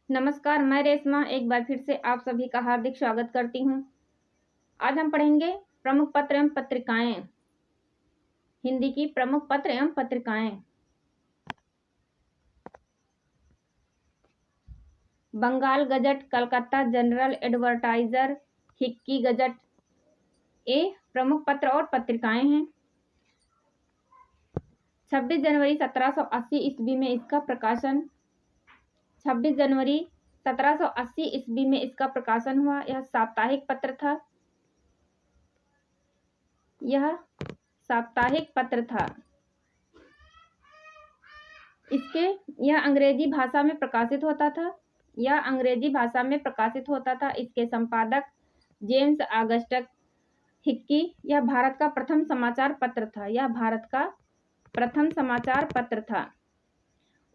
नमस्कार, मैं रेशमा एक बार फिर से आप सभी का हार्दिक स्वागत करती हूँ। आज हम पढ़ेंगे प्रमुख पत्र एवं पत्रिकाएं। हिंदी की प्रमुख पत्र एवं पत्रिकाएं। Bengal gazette, Calcutta general advertiser, Hicky gazette, ये प्रमुख पत्र और पत्रिकाएं हैं। 26 जनवरी 1780 ईस्वी में इसका प्रकाशन 26 जनवरी 1780 ईस्वी में इसका प्रकाशन हुआ। यह साप्ताहिक पत्र था। यह साप्ताहिक पत्र था। यह अंग्रेजी भाषा में प्रकाशित होता था। इसके संपादक जेम्स ऑगस्टस हिक्की। यह भारत का प्रथम समाचार पत्र था।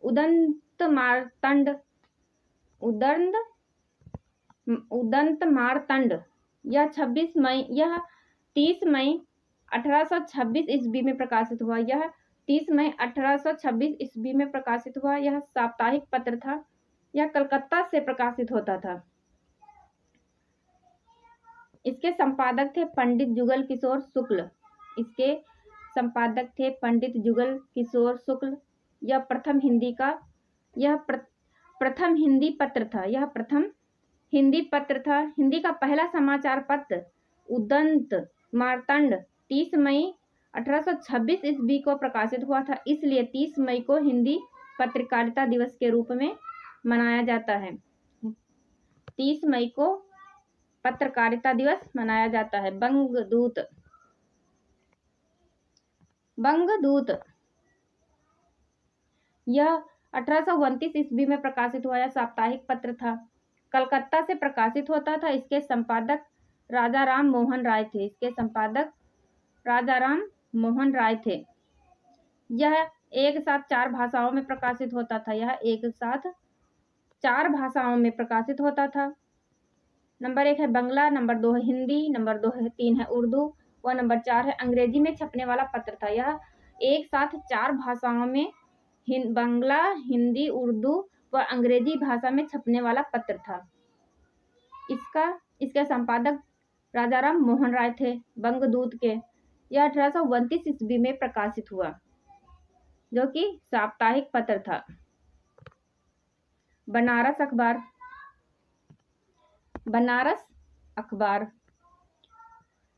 उदंत मार्तंड। यह 30 मई 1826 ईस्वी में प्रकाशित हुआ। यह साप्ताहिक पत्र था। यह कलकत्ता से प्रकाशित होता था। इसके संपादक थे पंडित जुगल किशोर शुक्ल। यह प्रथम हिंदी पत्र था। हिंदी का पहला समाचार पत्र उदंत मार्तंड 30 मई 1826 ईस्वी को प्रकाशित हुआ था। इसलिए 30 मई को हिंदी पत्रकारिता दिवस के रूप में मनाया जाता है। 30 मई को पत्रकारिता दिवस मनाया जाता है। बंगदूत यह 1829 ईस्वी में प्रकाशित हुआ। यह साप्ताहिक पत्र था। कलकत्ता से प्रकाशित होता था। इसके संपादक राजा राम मोहन राय थे। यह एक साथ 4 भाषाओं में प्रकाशित होता था। नंबर 1 है बंगला, नंबर 2 है हिंदी, नंबर 3 है उर्दू व नंबर 4 है अंग्रेजी में छपने वाला पत्र था। यह एक साथ 4 भाषाओं में बंगला, हिंदी, उर्दू व अंग्रेजी भाषा में छपने वाला पत्र था। इसके संपादक राजाराम मोहन राय थे बंगदूत के। यह 1829 ईस्वी में प्रकाशित हुआ, जो कि साप्ताहिक पत्र था। बनारस अखबार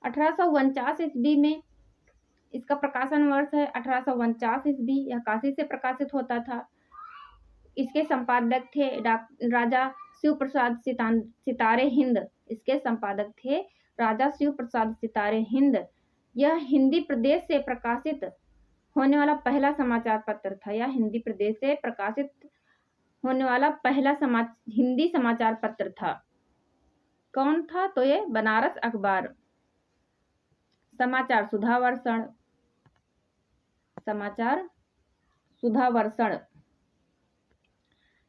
1849 ईस्वी में इसका प्रकाशन वर्ष है 1849 ईस्वी। यह काशी से प्रकाशित होता था। इसके संपादक थे राजा शिव प्रसाद सितारे हिंद। यह हिंदी प्रदेश से प्रकाशित होने वाला पहला समाचार पत्र था। हिंदी समाचार पत्र था। कौन था? तो ये बनारस अखबार। समाचार सुधावर्षण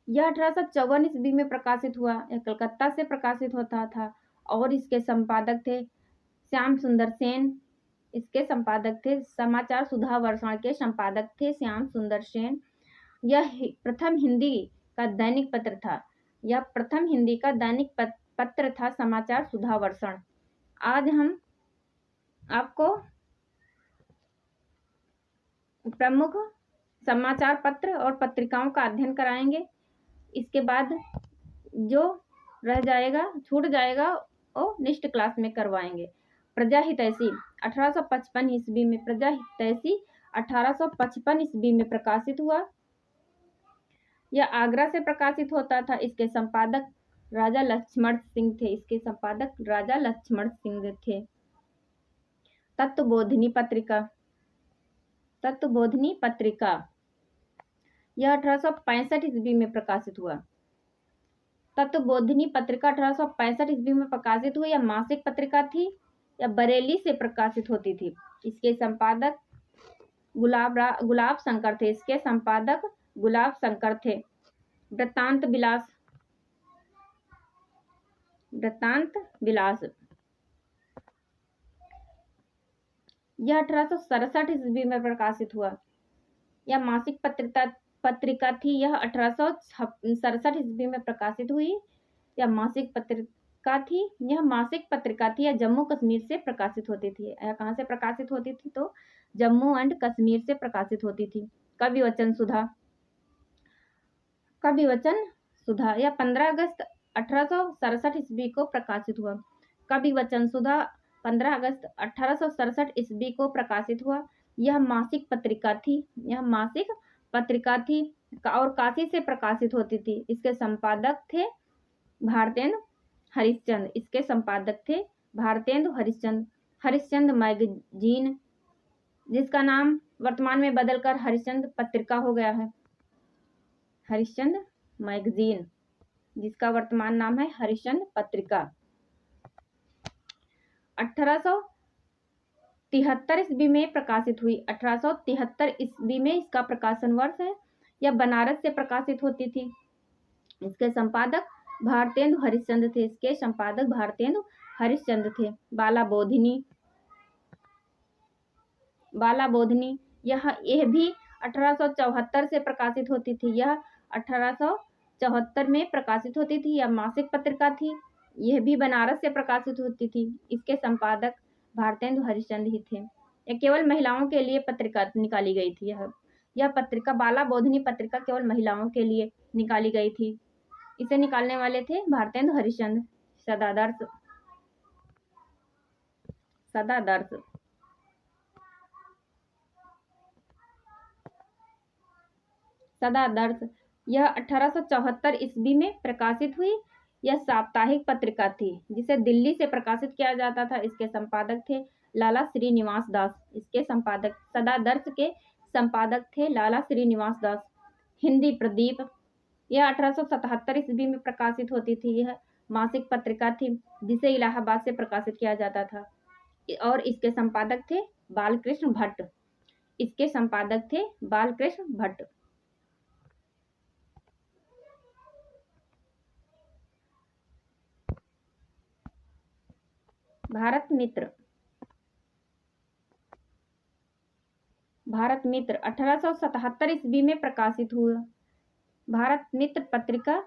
यह 1854 ईस्वी में प्रकाशित हुआ। यह कलकत्ता से प्रकाशित होता था और इसके संपादक थे श्याम सुंदर सेन। समाचार सुधावर्षण के संपादक थे श्याम सुंदर सेन। यह प्रथम हिंदी का दैनिक पत्र था समाचार सुधावर्षण। आज हम आपको प्रमुख समाचार पत्र और पत्रिकाओं का अध्ययन कराएंगे। इसके बाद जो छूट जाएगा वो नेक्स्ट क्लास में करवाएंगे। प्रजाहितैषी 1855 ईस्वी में प्रकाशित हुआ। यह आगरा से प्रकाशित होता था। इसके संपादक राजा लक्ष्मण सिंह थे। तत्वबोधिनी पत्रिका यह 1865 ईस्वी में प्रकाशित हुआ। तत्वबोधिनी पत्रिका 1865 ईस्वी में प्रकाशित हुई। यह मासिक पत्रिका थी। यह बरेली से प्रकाशित होती थी। इसके संपादक गुलाब शंकर थे। वृत्तांत विलास यह 1867 ईस्वी में प्रकाशित हुआ। यह मासिक पत्रिका थी, यह 1867 ईस्वी में प्रकाशित हुई। यह मासिक पत्रिका थी, यह जम्मू कश्मीर से प्रकाशित होती थी। यह कहाँ से प्रकाशित होती थी? तो जम्मू एंड कश्मीर से प्रकाशित होती थी। कवि वचन सुधा यह 15 अगस्त 1867 ईस्वी को प्रकाशित हुआ। कवि वचन सुधा 15 अगस्त 1867 ईस्वी को प्रकाशित हुआ। यह मासिक पत्रिका थी और काशी से प्रकाशित होती थी। इसके संपादक थे भारतेंदु हरिश्चंद्र। हरिश्चंद्र मैगजीन, जिसका नाम वर्तमान में बदलकर हरिश्चंद्र पत्रिका हो गया है। हरिश्चंद्र मैगजीन, जिसका वर्तमान नाम है हरिश्चंद्र पत्रिका। 1873 ईस्वी में प्रकाशित हुई। 1873 ईस्वी में इसका प्रकाशन वर्ष है। यह बनारस से प्रकाशित होती थी। इसके संपादक भारतेंदु हरिश्चंद्र थे। बाला बोधनी यह भी 1874 से प्रकाशित होती थी। यह 1874 में प्रकाशित होती थी। यह मासिक पत्रिका थी। यह भी बनारस से प्रकाशित होती थी। इसके संपादक भारतेंदु हरिश्चंद्र ही थे। यह केवल महिलाओं के लिए पत्रिका निकाली गई थी। यह पत्रिका बाला बोधनी पत्रिका केवल महिलाओं के लिए निकाली गई थी। इसे निकालने वाले थे भारतेंदु हरिश्चंद्र। सदादर्श यह 1874 ईस्वी में प्रकाशित हुई। यह साप्ताहिक पत्रिका थी जिसे दिल्ली से प्रकाशित किया जाता था। इसके संपादक थे लाला श्रीनिवास दास। सदादर्श के संपादक थे लाला श्रीनिवास दास। हिंदी प्रदीप यह 1877 ईस्वी में प्रकाशित होती थी। यह मासिक पत्रिका थी जिसे इलाहाबाद से प्रकाशित किया जाता था और इसके संपादक थे बालकृष्ण भट्ट। भारत मित्र 1877 ईस्वी में प्रकाशित हुआ। भारत मित्र पत्रिका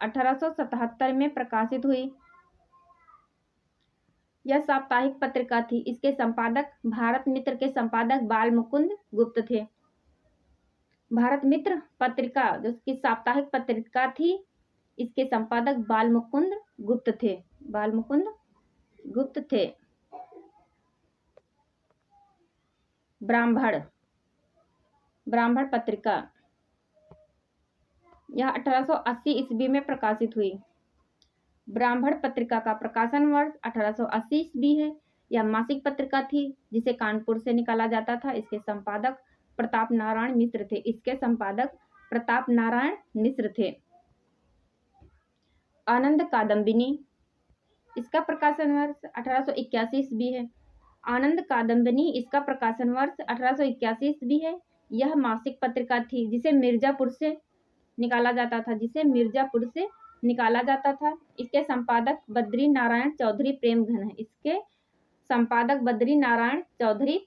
1877 में प्रकाशित हुई। यह साप्ताहिक पत्रिका थी। इसके संपादक भारत मित्र के संपादक बाल मुकुंद गुप्त थे। भारत मित्र पत्रिका जो कि साप्ताहिक पत्रिका थी, इसके संपादक बाल मुकुंद गुप्त थे। ब्राह्मण पत्रिका यह 1880 ईस्वी में प्रकाशित हुई। ब्राह्मण पत्रिका का प्रकाशन वर्ष 1880 ईस्वी है। यह मासिक पत्रिका थी जिसे कानपुर से निकाला जाता था। इसके संपादक प्रताप नारायण मिश्र थे। आनंद कादम्बिनी, इसका प्रकाशन वर्ष 1881 ईस्वी है। आनंद कादम्बिनी इसका प्रकाशन वर्ष 1881 ईस्वी है। यह मासिक पत्रिका थी जिसे मिर्जापुर से निकाला जाता था। इसके संपादक बद्री नारायण चौधरी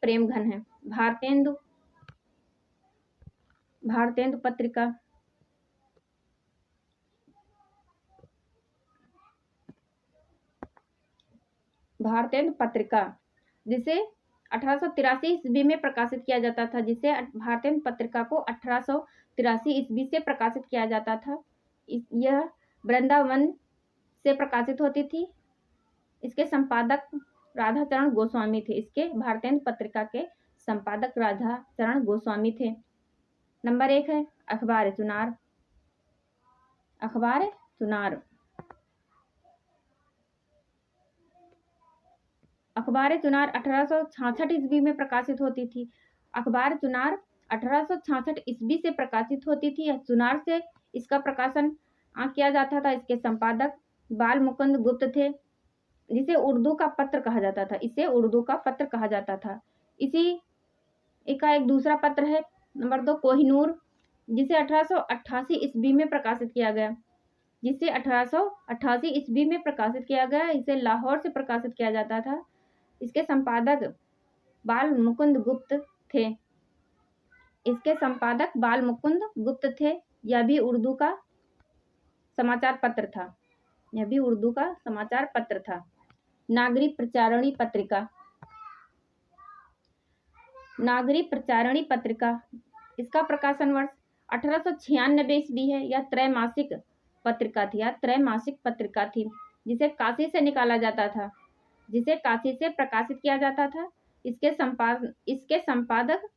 प्रेमघन है। भारतेंदु पत्रिका जिसे 1883 ईस्वी में प्रकाशित किया जाता था। भारतेंदु पत्रिका को 1883 ईस्वी से प्रकाशित किया जाता था। यह वृंदावन से प्रकाशित होती थी। इसके संपादक राधाचरण गोस्वामी थे। इसके भारतेंदु पत्रिका के संपादक राधाचरण गोस्वामी थे। नंबर 1 है अखबार चुनार। अखबार चुनार 1866 ईस्वी में प्रकाशित होती थी। अखबार चुनार 1866 ईस्वी से प्रकाशित होती थी। चुनार से इसका प्रकाशन किया जाता था। इसके संपादक बाल मुकुंद गुप्त थे, जिसे उर्दू का पत्र कहा जाता था। इसी का एक दूसरा पत्र है नंबर 2 कोहिनूर, जिसे 1888 ईस्वी में प्रकाशित किया गया। इसे लाहौर से प्रकाशित किया जाता था। इसके संपादक बाल मुकुंद गुप्त थे। इसके संपादक बाल मुकुंद गुप्त थे। यह भी उर्दू का समाचार पत्र था। यह भी उर्दू का समाचार पत्र था। नागरिक प्रचारणी पत्रिका। नागरिक प्रचारणी पत्रिका, इसका प्रकाशन वर्ष 1896 ईस्वी है। यह त्रैमासिक पत्रिका थी। यह त्रैमासिक पत्रिका थी जिसे काशी से निकाला जाता था, जिसे काशी से प्रकाशित किया जाता था। इसके संपादक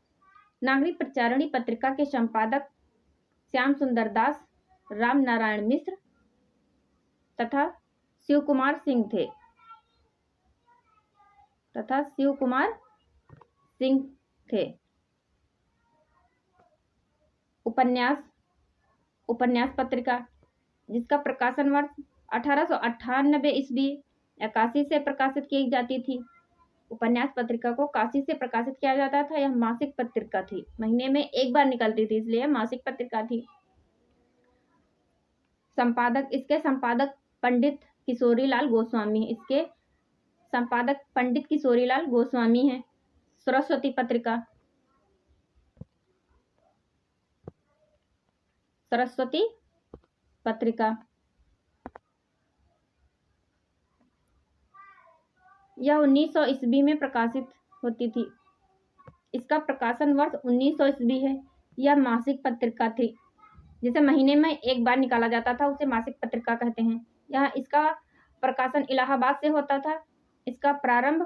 नागरिक प्रचारणी पत्रिका के संपादक श्याम सुंदर दास, राम नारायण मिश्र तथा शिव कुमार सिंह थे। उपन्यास पत्रिका, जिसका प्रकाशन वर्ष 1898 ईस्वी काशी से प्रकाशित की जाती थी। उपन्यास पत्रिका को काशी से प्रकाशित किया जाता था। यह मासिक पत्रिका थी, महीने में एक बार निकलती थी, इसलिए मासिक पत्रिका थी। इसके संपादक पंडित किशोरीलाल गोस्वामी। इसके संपादक पंडित किशोरीलाल गोस्वामी हैं। सरस्वती पत्रिका। सरस्वती पत्रिका, यह 1900 ईस्वी में प्रकाशित होती थी। इसका प्रकाशन वर्ष 1900 ईस्वी है। यह मासिक पत्रिका थी, जिसे महीने में एक बार निकाला जाता था, उसे मासिक पत्रिका कहते हैं। इसका प्रकाशन इलाहाबाद से होता था। इसका प्रारंभ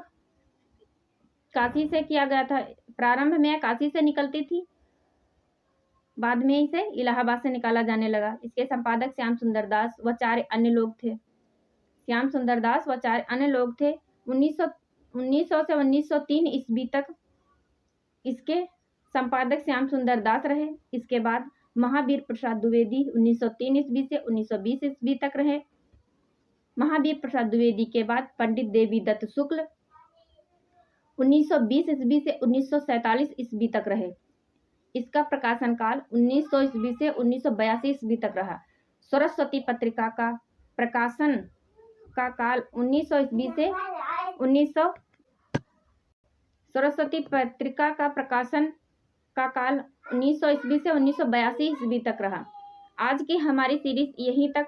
काशी से किया गया था। प्रारंभ में काशी से निकलती थी, बाद में इसे इलाहाबाद से निकाला जाने लगा। इसके संपादक श्याम सुंदर दास व 4 अन्य लोग थे। 1900 से 1903 ईस्वी तक इसके संपादक श्याम सुंदर दास रहे। इसके बाद महावीर प्रसाद द्विवेदी 1903 ईस्वी से 1920 ईस्वी तक रहे। महावीर प्रसाद द्विवेदी के बाद पंडित देवी दत्त शुक्ल 1920 ईस्वी से 1947 ईस्वी तक रहे। इसका प्रकाशन काल 1900 ईस्वी से 1982 ईस्वी तक रहा। सरस्वती पत्रिका का प्रकाशन का काल 1900 ईस्वी से 1900 सरस्वती पत्रिका का प्रकाशन का काल 1900 ईस्वी से 1982 ईस्वी तक रहा। आज की हमारी सीरीज यहीं तक।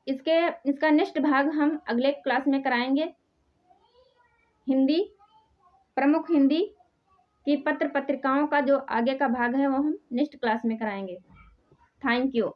इसका नेक्स्ट भाग हम अगले क्लास में कराएंगे। प्रमुख हिंदी की पत्र पत्रिकाओं का जो आगे का भाग है वो हम नेक्स्ट क्लास में कराएंगे। Thank you.